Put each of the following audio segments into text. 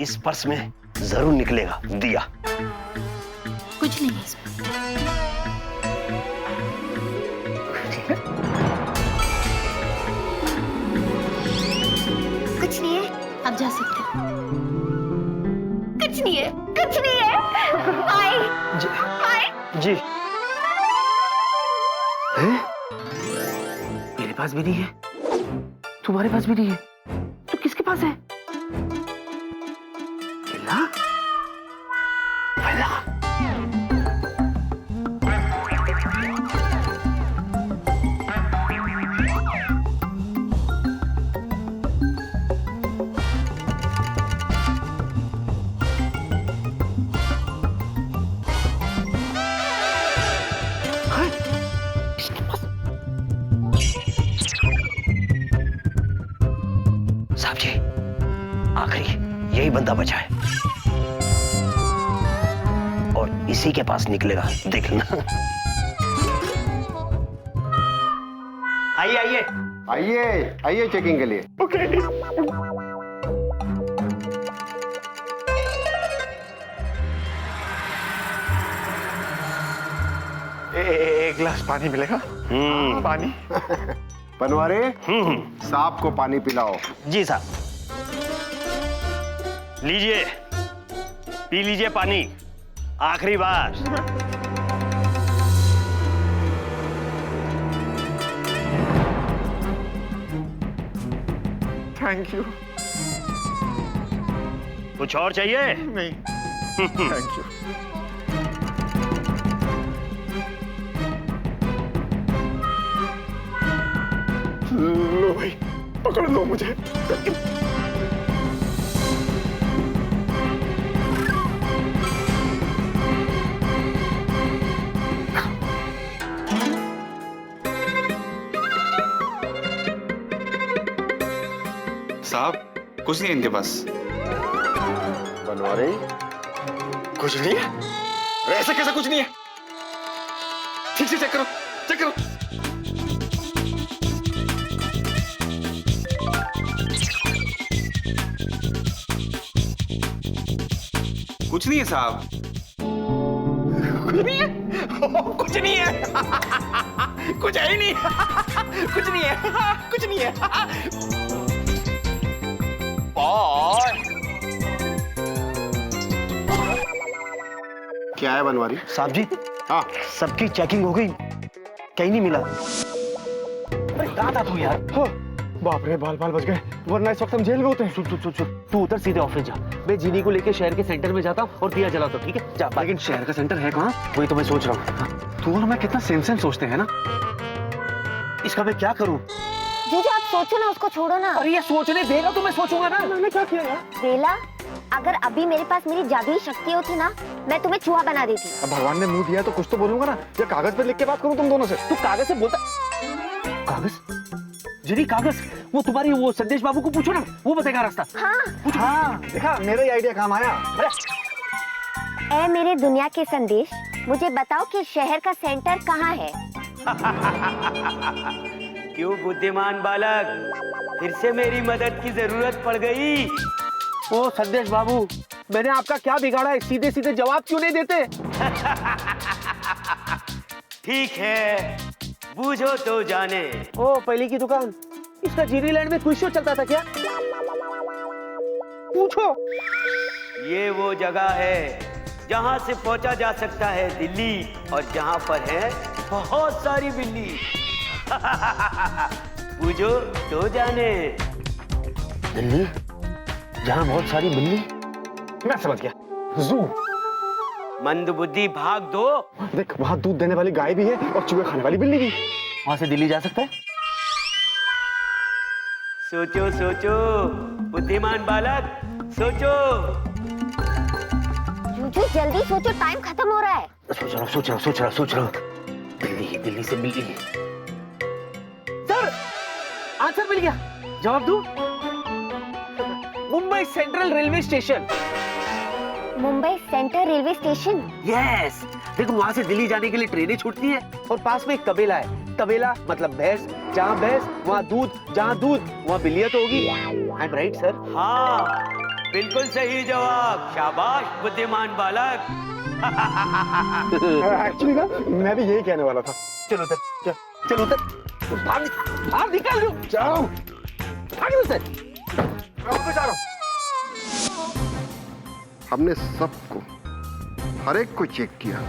इस पर्स में जरूर निकलेगा दिया। कुछ नहीं है इसमें। कुछ नहीं है। आप जा सकते हो। कुछ नहीं है, कुछ नहीं है। Bye bye. जी मेरे पास भी नहीं है, तुम्हारे पास भी नहीं है, तो किसके पास है? बिल्ला? बिल्ला? साहब जी, आखिरी यही बंदा बचा है और इसी के पास निकलेगा, देख लेना। आइए आइए आइए आइए चेकिंग के लिए। ओके। एक गिलास पानी मिलेगा? पानी। बनवारे सांप को पानी पिलाओ। जी साहब, लीजिए, पी लीजिए पानी, आखिरी बार। Thank you. कुछ और चाहिए? नहीं थैंक यू। लो भाई, पकड़ लो मुझे। साहब कुछ नहीं है इनके पास। बनवारे कुछ नहीं है? अरे ऐसे कैसे कुछ नहीं है? ठीक से चेक करो, चेक करो। कुछ नहीं है साहब। कुछ नहीं है? कुछ नहीं है। कुछ है ही नहीं। कुछ नहीं है, कुछ नहीं है। क्या है बनवारी? साहब जी, हाँ सबकी चेकिंग हो गई, कहीं नहीं मिला। अरे कहाँ था तू यार? हाँ, बाप रे, बाल बाल बच गए, वरना इस वक्त हम जेल में होते हैं। सुन, तू उधर सीधे ऑफिस जा, मैं जीनी को लेके शहर के सेंटर में जाता हूँ और दिया जलाता हूँ, ठीक है? जा। लेकिन शहर का सेंटर है कहाँ? वही तो मैं सोच रहा हूँ। तू और मैं कितना सेम सेम सोचते हैं ना। इसका मैं क्या करूँ? जीजू आप सोचो ना, उसको छोड़ो ना। अरे ये सोचने देगा तो मैं सोचूंगा ना। मैंने क्या किया यार? बेला, अगर अभी मेरे पास मेरी जादुई शक्ति होती ना, मैं तुम्हें चूहा बना देती। अब भगवान ने मुंह दिया तो कुछ तो बोलूंगा ना, या कागज पे लिख के बात करूं तुम दोनों से? तू कागज से बोलता? कागज? जी कागज, वो तुम्हारी वो संदेश बाबू को पूछो ना, वो बताएगा रास्ता। हाँ। हाँ देखा, मेरा ही आइडिया काम आया। अरे ऐ मेरे दुनिया के संदेश, मुझे बताओ कि शहर का सेंटर कहाँ है? क्यों बुद्धिमान बालक, फिर से मेरी मदद की जरूरत पड़ गई? ओ संदेश बाबू, मैंने आपका क्या बिगाड़ा है? सीधे सीधे जवाब क्यों नहीं देते? ठीक है, बूझो तो जाने। ओ पहले की दुकान, इसका जीनीलैंड में क्विज शो चलता था क्या? पूछो। ये वो जगह है जहां से पहुंचा जा सकता है दिल्ली, और जहां पर है बहुत सारी बिल्ली। बूझो तो जाने। दिल्ली जहाँ बहुत सारी बिल्ली? मैं समझ गया, जू। मंदबुद्धि भाग दो। देख, वहाँ दूध देने वाली गाय भी है और चूहे खाने वाली बिल्ली भी। वहां से दिल्ली जा सकता है? सोचो सोचो बुद्धिमान बालक, सोचो। जीजू जल्दी सोचो, टाइम खत्म हो रहा है। सोच रहा हूँ। दिल्ली से बिल्ली। सर, आंसर मिल गया। जवाब दूं? Mumbai central railway station. Mumbai central railway station? Yes. देखो वहां से दिल्ली जाने के लिए ट्रेनें छूटती है और पास में एक तबेला है। तबेला मतलब भैंस, जहाँ भैंस वहाँ दूध, जहाँ दूध वहाँ बिल्लियाँ तो होगी। I am right sir? हाँ, बिल्कुल सही जवाब। शाबाश बुद्धिमान बालक। एक्चुअली ना मैं भी यही कहने वाला था। चलो उधर, चलो उधर, बाहर निकाल लो, जाओ, भाग उधर। मैं वापस आ रहा हूँ। हमने सबको, हर एक को चेक किया,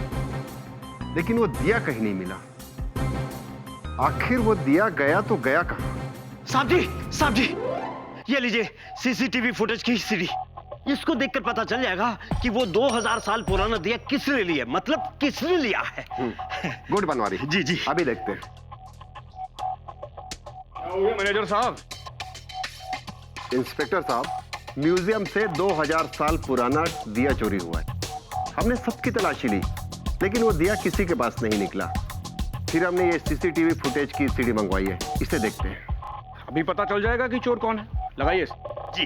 लेकिन वो दिया कहीं नहीं मिला। आखिर वो दिया गया तो गया कहाँ? साहब जी, ये लीजिए सीसीटीवी फुटेज की सीडी। इसको देखकर पता चल जाएगा कि वो 2000 साल पुराना दिया किसने लिया, मतलब किसने लिया है। गुड बनवारी। जी। अभी देखते हैं। मैनेजर साहब, इंस्पेक्टर साहब, म्यूजियम से 2000 साल पुराना दिया चोरी हुआ है। हमने सबकी तलाशी ली, लेकिन वो दिया किसी के पास नहीं निकला। फिर हमने ये सीसीटीवी फुटेज की सीडी मंगवाई है, इसे देखते हैं। अभी पता चल जाएगा कि चोर कौन है। लगाइए जी।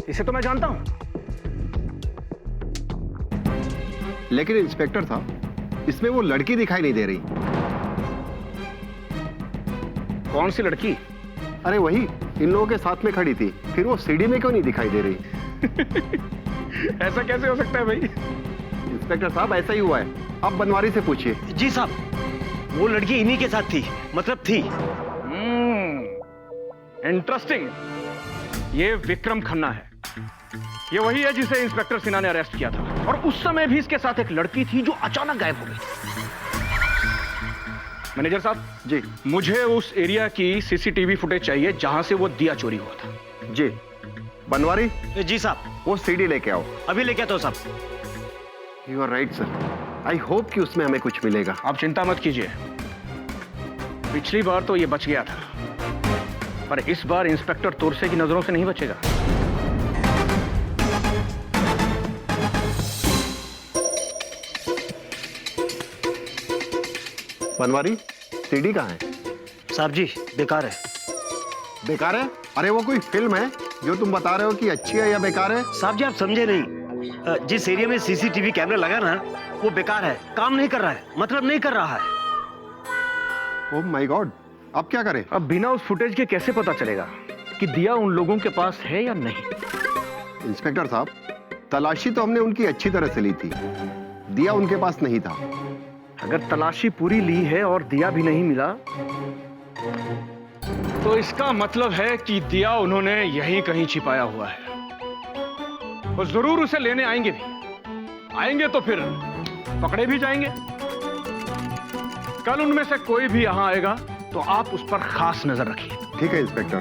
इसे तो मैं जानता हूं। लेकिन इंस्पेक्टर साहब, इसमें वो लड़की दिखाई नहीं दे रही। कौन सी लड़की? अरे वही, इन लोगों के साथ में खड़ी थी, फिर वो सीडी में क्यों नहीं दिखाई दे रही? ऐसा कैसे हो सकता है भाई? इंस्पेक्टर साहब, ऐसा ही हुआ है। आप बनवारी से पूछिए। जी साहब, वो लड़की इन्हीं के साथ थी, मतलब थी। इंटरेस्टिंग। ये विक्रम खन्ना है। ये वही है जिसे इंस्पेक्टर सिन्हा ने अरेस्ट किया था, और उस समय भी इसके साथ एक लड़की थी जो अचानक गायब हो गई। मैनेजर साहब जी। मुझे उस एरिया की सीसीटीवी फुटेज चाहिए जहां से वो दिया चोरी हुआ था। जी बनवारी, जी साहब, वो सीडी लेके आओ। अभी लेके आता हूं साहब। You are right sir. I hope कि उसमें हमें कुछ मिलेगा। आप चिंता मत कीजिए, पिछली बार तो ये बच गया था, पर इस बार इंस्पेक्टर तोरसे की नजरों से नहीं बचेगा। बनवारी, सीडी कहाँ है? साहब जी, बेकार है। बेकार है? अरे वो कोई फिल्म है जो तुम बता रहे हो कि अच्छी है या बेकार है? साहब जी, आप समझे नहीं। जिस एरिया में सीसीटीवी कैमरा लगा ना, वो बेकार है, काम नहीं कर रहा है, मतलब नहीं कर रहा है। ओह माय गॉड, अब क्या करें? अब बिना उस फुटेज के कैसे पता चलेगा कि दिया उन लोगों के पास है या नहीं? इंस्पेक्टर साहब, तलाशी तो हमने उनकी अच्छी तरह से ली थी, दिया उनके पास नहीं था। अगर तलाशी पूरी ली है और दिया भी नहीं मिला, तो इसका मतलब है कि दिया उन्होंने यहीं कहीं छिपाया हुआ है। वो जरूर उसे लेने आएंगे भी। आएंगे तो फिर पकड़े भी जाएंगे। कल उनमें से कोई भी यहां आएगा तो आप उस पर खास नजर रखिए। ठीक है इंस्पेक्टर,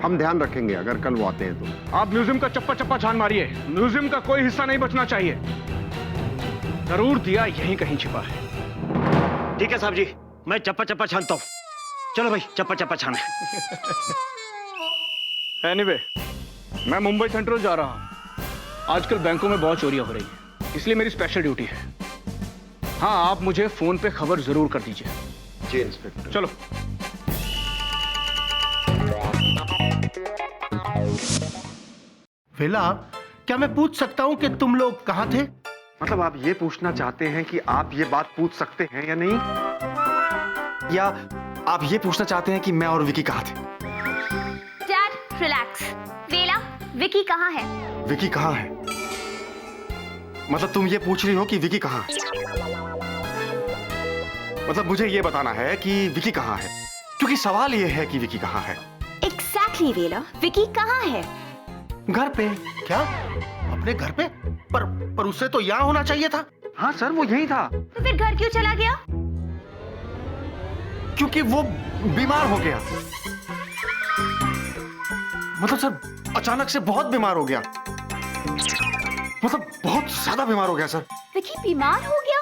हम ध्यान रखेंगे अगर कल वो आते हैं तो। आप म्यूजियम का चप्पा चप्पा छान मारिए, म्यूजियम का कोई हिस्सा नहीं बचना चाहिए। जरूर दिया यहीं कहीं छिपा है। ठीक है साहब जी, मैं चप्पा चप्पा छानता हूँ। चलो भाई, चप्पा चप्पा छाने। एनीवे, मैं मुंबई सेंट्रल जा रहा हूं। आजकल बैंकों में बहुत चोरियां हो रही हैं, इसलिए मेरी स्पेशल ड्यूटी है। हाँ, आप मुझे फोन पे खबर जरूर कर दीजिए। जी इंस्पेक्टर। चलो। वेला, क्या मैं पूछ सकता हूं कि तुम लोग कहां थे? मतलब आप ये पूछना चाहते हैं कि आप ये बात पूछ सकते हैं या नहीं, या आप ये पूछना चाहते हैं कि मैं और विकी कहाँ थे? Dad relax. वेला, विकी कहाँ है? विकी कहाँ है? मतलब तुम ये पूछ रही हो कि विकी कहाँ है? मतलब मुझे ये बताना है कि विकी कहाँ है, क्योंकि सवाल ये है कि विकी कहाँ है। एग्जैक्टली वेला, विकी कहाँ है? घर पे। क्या? अपने घर पे? पर उससे तो यहाँ होना चाहिए था। हाँ सर, वो यही था। तो फिर घर क्यों चला गया? क्योंकि वो बीमार हो गया। मतलब सर, अचानक से बहुत बीमार हो गया। मतलब बहुत ज्यादा बीमार हो गया सर। विकी बीमार हो गया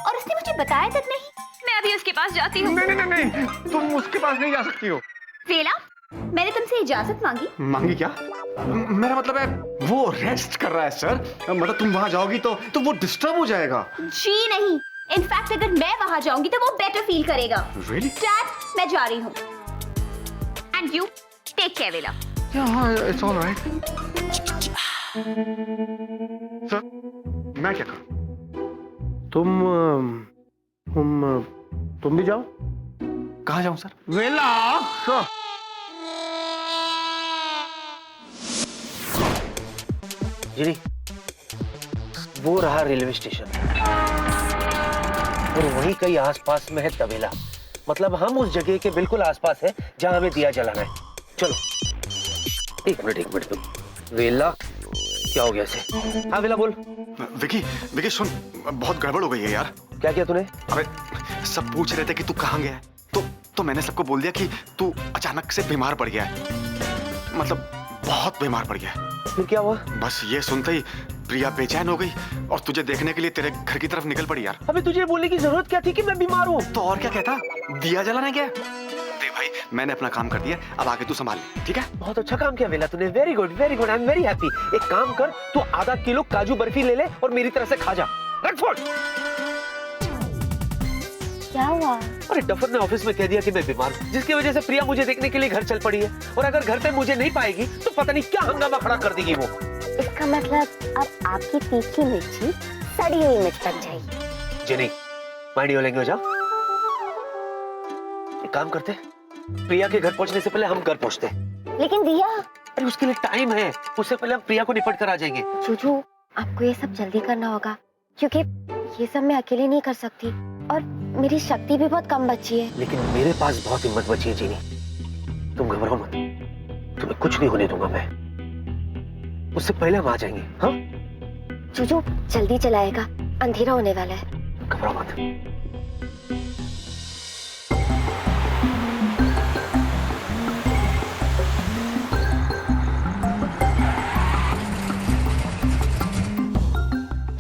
और उसने मुझे बताया तक नहीं। मैं अभी उसके पास जाती हूँ। नहीं, तुम उसके पास नहीं जा सकती हो। वेला, मैंने तुमसे इजाजत मांगी। मांगी क्या? मेरा मतलब है वो रेस्ट कर रहा है सर। मतलब तुम वहां जाओगी तो वो डिस्टर्ब हो जाएगा। जी नहीं, इनफैक्ट अगर मैं वहां जाऊंगी तो वो बेटर फील करेगा। Really? डैड, मैं जा रही हूँ। एंड यू टेक केयर वेला। It's all right. सर, मैं क्या करूं? तुम भी जाओ। कहाँ जाऊं सर? वेला जी वो रहा रेलवे स्टेशन और वहीं कहीं आसपास में है तबेला। मतलब हम उस जगह के बिल्कुल आसपास है जहां हमें दिया जलाना है। चलो एक मिनट तुम। वेला क्या हो गया इसे? हाँ वेला बोल। विकी विकी सुन, बहुत गड़बड़ हो गई है यार। क्या किया तूने? अबे सब पूछ रहे थे कि तू कहाँ गया है, तो मैंने सबको बोल दिया कि तू अचानक से बीमार पड़ गया है। मतलब बहुत बीमार पड़ गया है। फिर क्या हुआ? बस ये सुनते ही प्रिया बेचैन हो गई और तुझे देखने के लिए तेरे घर की तरफ निकल पड़ी यार। अबे तुझे बोलने की जरूरत क्या थी कि मैं बीमार हूँ? तो और क्या कहता, दिया जलाना क्या? देख भाई मैंने अपना काम कर दिया, अब आगे तू संभाल ले, ठीक है? बहुत अच्छा काम किया वेला तूने। Very good I am very happy. एक काम कर, तू आधा किलो काजू बर्फी ले ले और मेरी तरफ से खा जा। क्या हुआ? अरे डफर ने ऑफिस में कह दिया कि मैं बीमार हूँ, जिसकी वजह से प्रिया मुझे देखने के लिए घर चल पड़ी है। और अगर घर पे मुझे नहीं पाएगी तो पता नहीं क्या हंगामा खड़ा कर देगी वो। इसका मतलब अब आपकी तीखी मिर्ची सड़ी हुई मिर्च बन जाएगी। Jenny mind your language. एक काम करते, प्रिया के घर पहुंचने से पहले हम घर पहुंचते। लेकिन दिया, अरे उसके लिए टाइम है, उससे पहले हम प्रिया को निपट कर आ जाएंगे। जूजू आपको ये सब जल्दी करना होगा क्योंकि ये सब मैं अकेले नहीं कर सकती और मेरी शक्ति भी बहुत कम बची है। लेकिन मेरे पास बहुत हिम्मत बची है जीनी, तुम घबराओ मत, तुम्हें कुछ नहीं होने दूंगा मैं। उससे पहले हम आ जाएंगे। हाँ जूजू जल्दी चलाएगा, अंधेरा होने वाला है। घबराओ मत।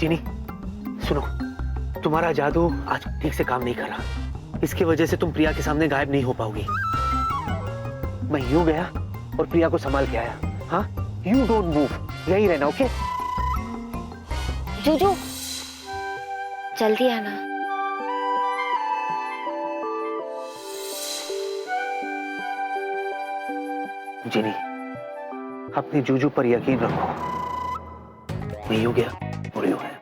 जीनी सुनो, तुम्हारा जादू आज ठीक से काम नहीं कर रहा। इसकी वजह से तुम प्रिया के सामने गायब नहीं हो पाओगी। मैं यूं गया और प्रिया को संभाल के आया। हाँ यू डोंट मूव, यही रहना। ओके जूजू जल्दी आना। जीनी अपनी जूजू पर यकीन रखो। मैं यूं गया और यूं है।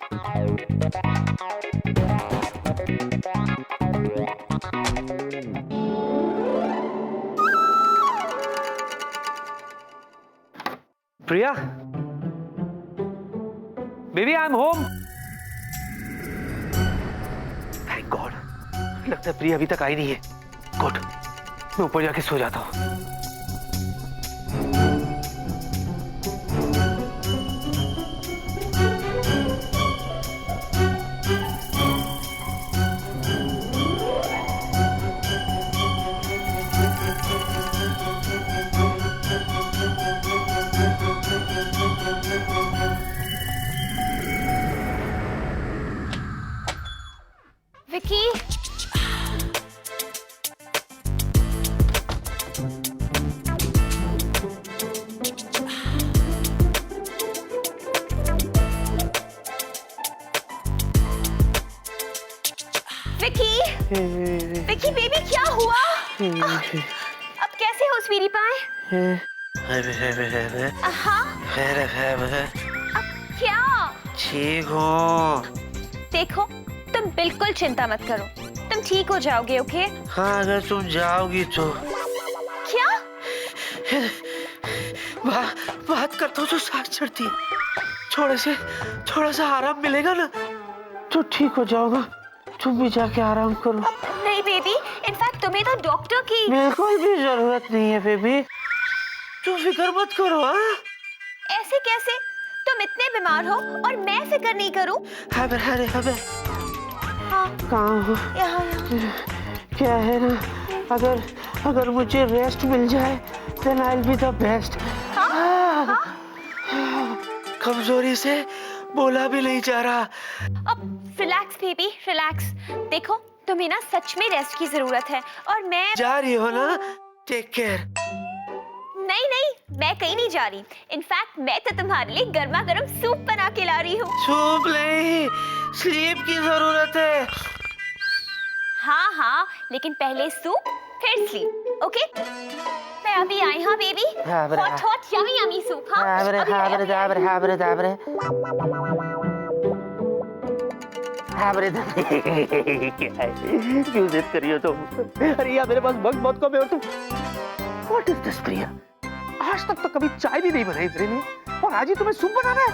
Priya baby I am home. Thank god, लगता है प्रिया अभी तक आई नहीं है। गुड, मैं ऊपर जाके सो जाता हूं। विकी विकी बेबी क्या हुआ? अब कैसे हो स्वीटी पाए? हाँ अब क्या? ठीक हो? देखो तुम बिल्कुल चिंता मत करो, तुम ठीक हो जाओगे। ओके? हाँ अगर तुम जाओगी तो। क्या? बात करता हूँ तो सांस चढ़ती है। थोड़ा सा आराम मिलेगा ना तो ठीक हो जाओगा। तुम भी जाके आराम करो। नहीं बेबी, इनफैक्ट तुम्हें तो डॉक्टर की बिल्कुल भी जरूरत नहीं है बेबी, तुम फिक्र मत करो। हाँ ऐसे कैसे? तुम इतने बीमार हो और मैं फिक्र नहीं करूं? हाँ कहाँ हो? यहाँ क्या है ना, अगर मुझे रेस्ट मिल जाए then I'll be the best। कमजोरी से बोला भी नहीं जा रहा। अब रिलैक्स बेबी रिलैक्स। देखो तुम्हें ना सच में रेस्ट की जरूरत है और मैं जा रही हो ना? Take care. नहीं मैं कहीं नहीं जा रही। इनफैक्ट मैं तो तुम्हारे लिए गर्मा गर्म सूप बना के ला रही हूँ। सूप नहीं, स्लीप की जरूरत है। हाँ लेकिन पहले सूप फिर स्लीप। ओके मैं अभी आई। हाँ बेबी, हॉट यमी सूप। हाँ हाँ ब्रदर क्या है, क्यों जिद करी हो तुम? अरे यार मेरे पास वक्त बहुत कम है और तुम व्हाट इज दिस प्रिया? आज तक तो कभी चाय भी नहीं बनाई तेरे लिए और आज ही तुम्हें सूप बनाना है?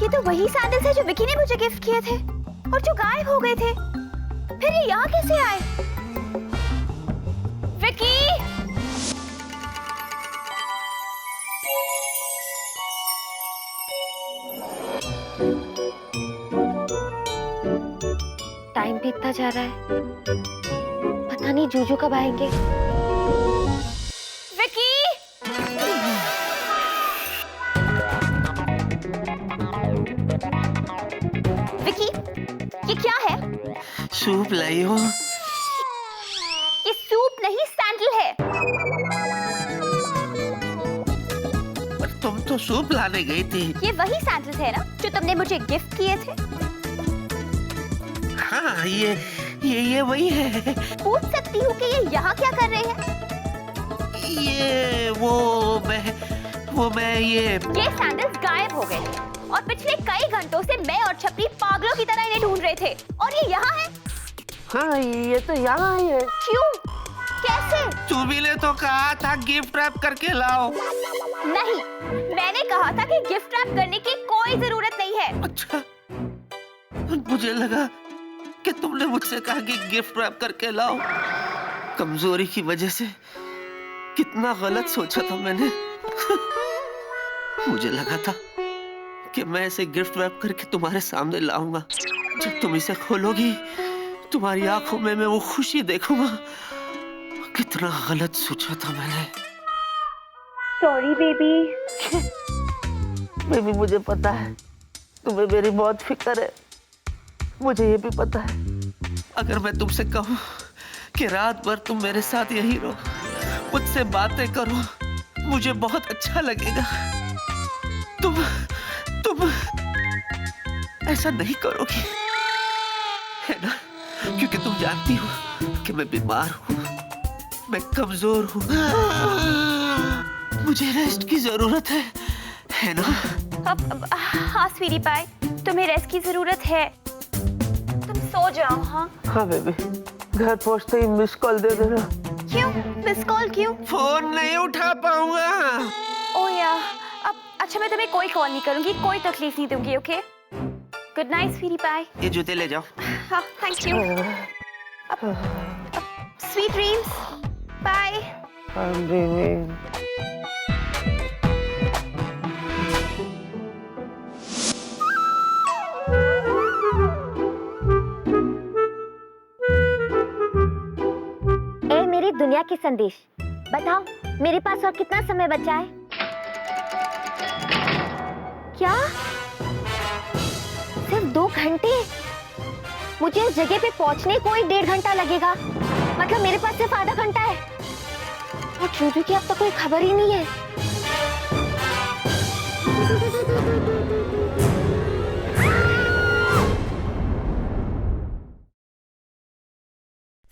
ये तो वही सैंडल्स है जो विकी ने मुझे गिफ्ट किए थे और जो गायब हो गए थे। फिर ये यहाँ कैसे आए? विकी! टाइम बीतता जा रहा है, पता नहीं जूजू कब आएंगे। विकी! विकी, ये क्या है? सूप लाई हो? ये सूप नहीं सैंडल है। पर तुम तो सूप लाने गई थी। ये वही सैंडल्स है ना जो तुमने मुझे गिफ्ट किए थे? हाँ ये वही है। पूछ सकती हूँ कि ये यहाँ क्या कर रहे हैं? ये वो मैं ये सैंडल्स गायब हो गए थे और पिछले कई घंटों से मैं और छपरी पागलों की तरह इन्हें ढूंढ रहे थे और ये यहाँ है। हाँ ये तो यहाँ ही है। क्यों? कैसे? तुम्ही ने तो कहा था गिफ्ट रैप करके लाओ। नहीं, मैंने कहा था कि गिफ्ट रैप करने की कोई जरूरत नहीं है। अच्छा, मुझे लगा कि तुमने मुझसे कहा कि गिफ्ट रैप करके लाओ। कमजोरी की वजह से कितना गलत सोचा था मैंने। मुझे लगा था कि मैं इसे गिफ्ट रैप करके तुम्हारे सामने लाऊंगा। जब तुम इसे खोलोगी तुम्हारी आंखों में मैं वो खुशी देखूंगा। कितना गलत सोचा था मैंने। Sorry baby. बेबी मुझे पता है तुम्हें मेरी बहुत फिक्र है। मुझे ये भी पता है अगर मैं तुमसे कहूँ कि रात भर तुम मेरे साथ यही रहो, मुझसे बातें करो, मुझे बहुत अच्छा लगेगा। तुम ऐसा नहीं करोगी, है ना? क्योंकि तुम जानती हो कि मैं बीमार हूँ, मैं कमजोर हूँ, मुझे रेस्ट की जरूरत है ना? हाँ स्वीटी पाई, तुम्हें रेस्ट की जरूरत है। तुम सो जाओ। हाँ हाँ बेबी, घर पहुँचते ही मिस कॉल दे देना। क्यों मिस कॉल क्यों? फोन नहीं उठा पाऊंगा। ओह यार, अब अच्छा मैं तुम्हें कोई कॉल नहीं करूंगी, कोई तकलीफ नहीं दूंगी। Okay, good night sweetie pie. ये जूते ले जाओ। हाँ thank you. Sweet dreams. Bye. मेरी दुनिया की संदेश, बताओ मेरे पास और कितना समय बचा है? क्या सिर्फ 2 घंटे? मुझे इस जगह पे पहुंचने को ही 1.5 घंटा लगेगा। मतलब मेरे पास सिर्फ आधा घंटा है और जूजू की अब तक कोई खबर ही नहीं है।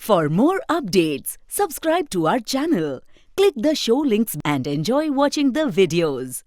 For more updates, subscribe to our channel, click the show links and enjoy watching the videos.